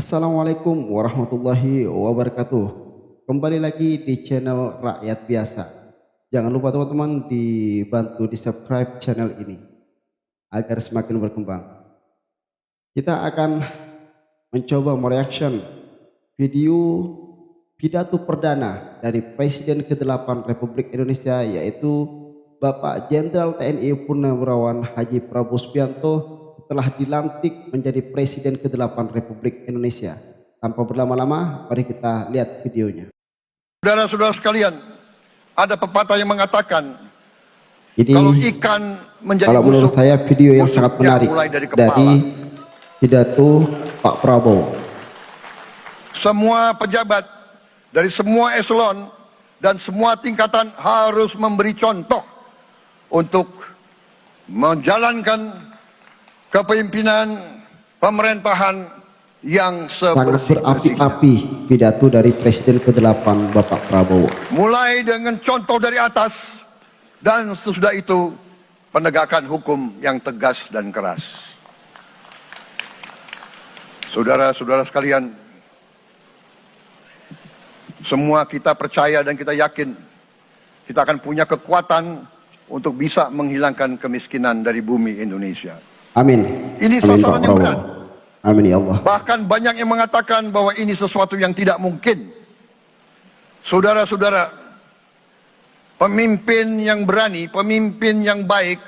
Assalamualaikum warahmatullahi wabarakatuh. Kembali lagi di channel Rakyat Biasa. Jangan lupa teman-teman dibantu di subscribe channel ini agar semakin berkembang. Kita akan mencoba mereaction video pidato perdana dari Presiden ke-8 Republik Indonesia, yaitu Bapak Jenderal TNI Purnawirawan Haji Prabowo Subianto setelah dilantik menjadi Presiden ke-8 Republik Indonesia. Tanpa berlama-lama, mari kita lihat videonya. Saudara-saudara sekalian, ada pepatah yang mengatakan, Ini kalau ikan menjadi kalau menurut saya video yang sangat menarik dari pidato Pak Prabowo. Semua pejabat dari semua eselon dan semua tingkatan harus memberi contoh untuk menjalankan kepemimpinan pemerintahan yang sangat berapi-api pidato dari Presiden ke-8 Bapak Prabowo. Mulai dengan contoh dari atas dan sesudah itu penegakan hukum yang tegas dan keras. Saudara-saudara sekalian, semua kita percaya dan kita yakin kita akan punya kekuatan untuk bisa menghilangkan kemiskinan dari bumi Indonesia. Amin. Ini sasaran yang berat. Amin ya Allah. Bahkan banyak yang mengatakan bahwa ini sesuatu yang tidak mungkin. Saudara-saudara, pemimpin yang berani, pemimpin yang baik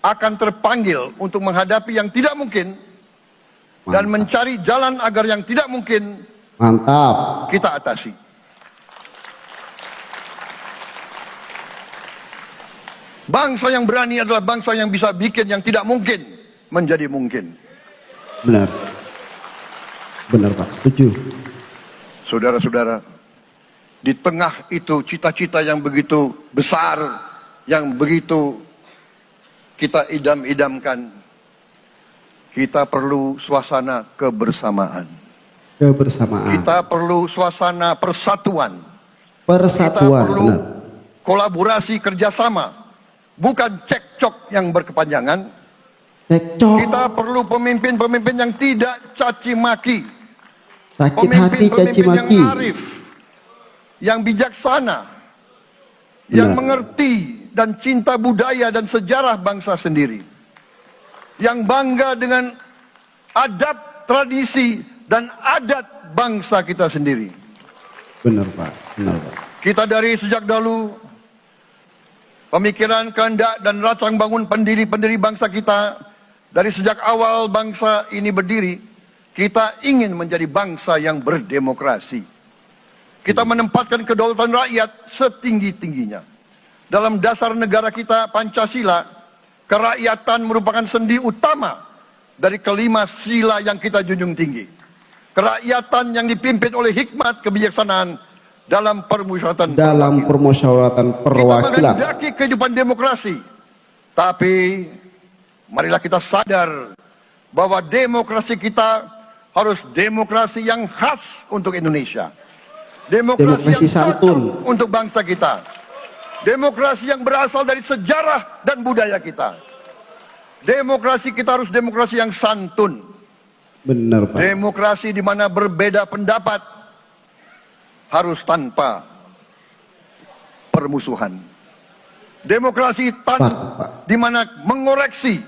akan terpanggil untuk menghadapi yang tidak mungkin. Mantap. Dan mencari jalan agar yang tidak mungkin mantap kita atasi. Bangsa yang berani adalah bangsa yang bisa bikin yang tidak mungkin menjadi mungkin. Benar. Benar Pak, setuju. Saudara-saudara, di tengah itu cita-cita yang begitu besar, yang begitu kita idam-idamkan, kita perlu suasana kebersamaan. Kita perlu suasana persatuan. Kita perlu benar. Kolaborasi kerjasama. Bukan cekcok yang berkepanjangan. Cekcok. Kita perlu pemimpin-pemimpin yang tidak caci maki. Sakit hati caci maki. Yang arif, yang bijaksana, yang mengerti dan cinta budaya dan sejarah bangsa sendiri. Yang bangga dengan adab, tradisi dan adat bangsa kita sendiri. Benar Pak, benar Pak. Kita dari sejak dahulu pemikiran, kehendak dan rancang bangun pendiri-pendiri bangsa kita, dari sejak awal bangsa ini berdiri, kita ingin menjadi bangsa yang berdemokrasi. Kita menempatkan kedaulatan rakyat setinggi-tingginya. Dalam dasar negara kita Pancasila, kerakyatan merupakan sendi utama dari kelima sila yang kita junjung tinggi. Kerakyatan yang dipimpin oleh hikmat kebijaksanaan dalam permusyawaratan perwakilan. Kita menghendaki kehidupan demokrasi, tapi marilah kita sadar bahwa demokrasi kita harus demokrasi yang khas untuk Indonesia. Demokrasi yang santun untuk bangsa kita. Demokrasi yang berasal dari sejarah dan budaya kita. Demokrasi kita harus demokrasi yang santun. Benar Pak. Demokrasi di mana berbeda pendapat harus tanpa permusuhan. Demokrasi di mana mengoreksi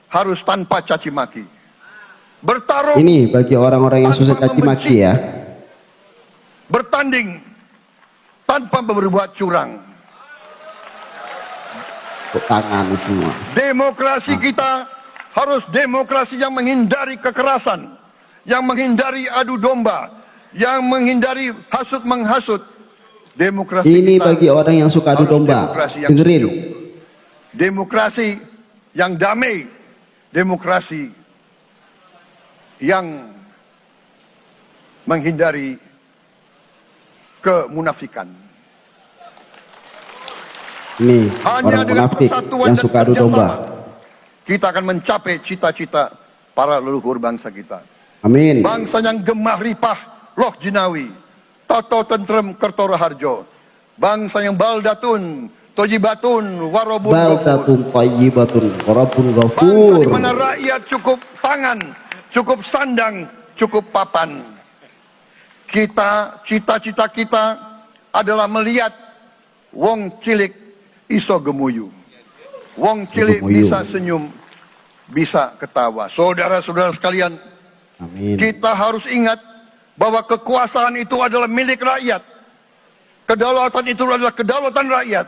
harus tanpa caci maki. Bertarung ini bagi orang-orang yang susah caci maki ya. Bertanding tanpa berbuat curang. Tangan semua. Demokrasi kita harus demokrasi yang menghindari kekerasan, yang menghindari adu domba, yang menghindari hasut menghasut. Demokrasi ini bagi orang yang suka adu domba. Dengerin. Demokrasi yang damai, demokrasi yang menghindari kemunafikan. Ini orang munafik yang suka adu domba. Kita akan mencapai cita-cita para leluhur bangsa kita. Amin. Bangsa yang gemah ripah loh jinawi, toto tentrem kertoro harjo. Bangsa yang baldatun, tojibatun, warobun baldatun, tojibatun, warobun ghafur. Bangsa di mana rakyat cukup pangan, cukup sandang, cukup papan. Cita-cita kita adalah melihat wong cilik iso gemuyu. Wong cilik Gemuyu. bisa senyum, bisa ketawa. Saudara-saudara sekalian, Amin. kita harus ingat bahwa kekuasaan itu adalah milik rakyat. Kedaulatan itu adalah kedaulatan rakyat.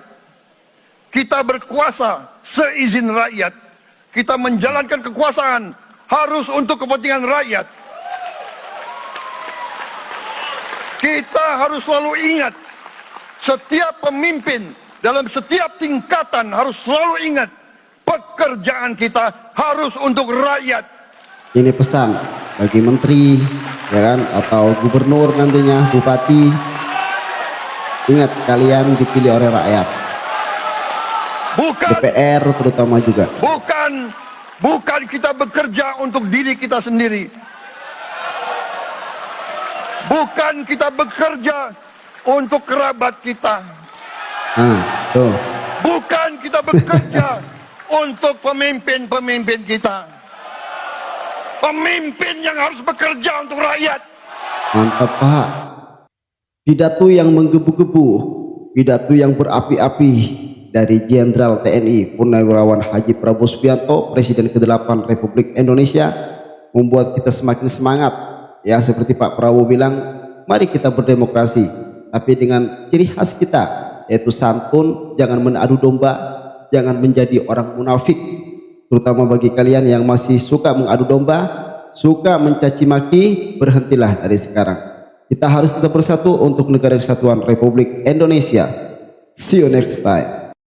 Kita berkuasa seizin rakyat. Kita menjalankan kekuasaan harus untuk kepentingan rakyat. Kita harus selalu ingat, setiap pemimpin dalam setiap tingkatan harus selalu ingat, pekerjaan kita harus untuk rakyat. Ini pesan bagi menteri, ya kan, atau gubernur nantinya, bupati. Ingat, kalian dipilih oleh rakyat. Bukan DPR terutama juga. bukan kita bekerja untuk diri kita sendiri. Bukan kita bekerja untuk kerabat kita. Tuh. Bukan kita bekerja untuk pemimpin-pemimpin kita. Pemimpin yang harus bekerja untuk rakyat. Mantap, Pak. Pidato yang menggebu-gebu, pidato yang berapi-api dari Jenderal TNI Purnawirawan Haji Prabowo Subianto, Presiden ke-8 Republik Indonesia, membuat kita semakin semangat. Ya, seperti Pak Prabowo bilang, mari kita berdemokrasi, tapi dengan ciri khas kita, yaitu santun, jangan menadu domba, jangan menjadi orang munafik. Terutama bagi kalian yang masih suka mengadu domba, suka mencaci maki, berhentilah dari sekarang. Kita harus tetap bersatu untuk negara kesatuan Republik Indonesia. See you next time.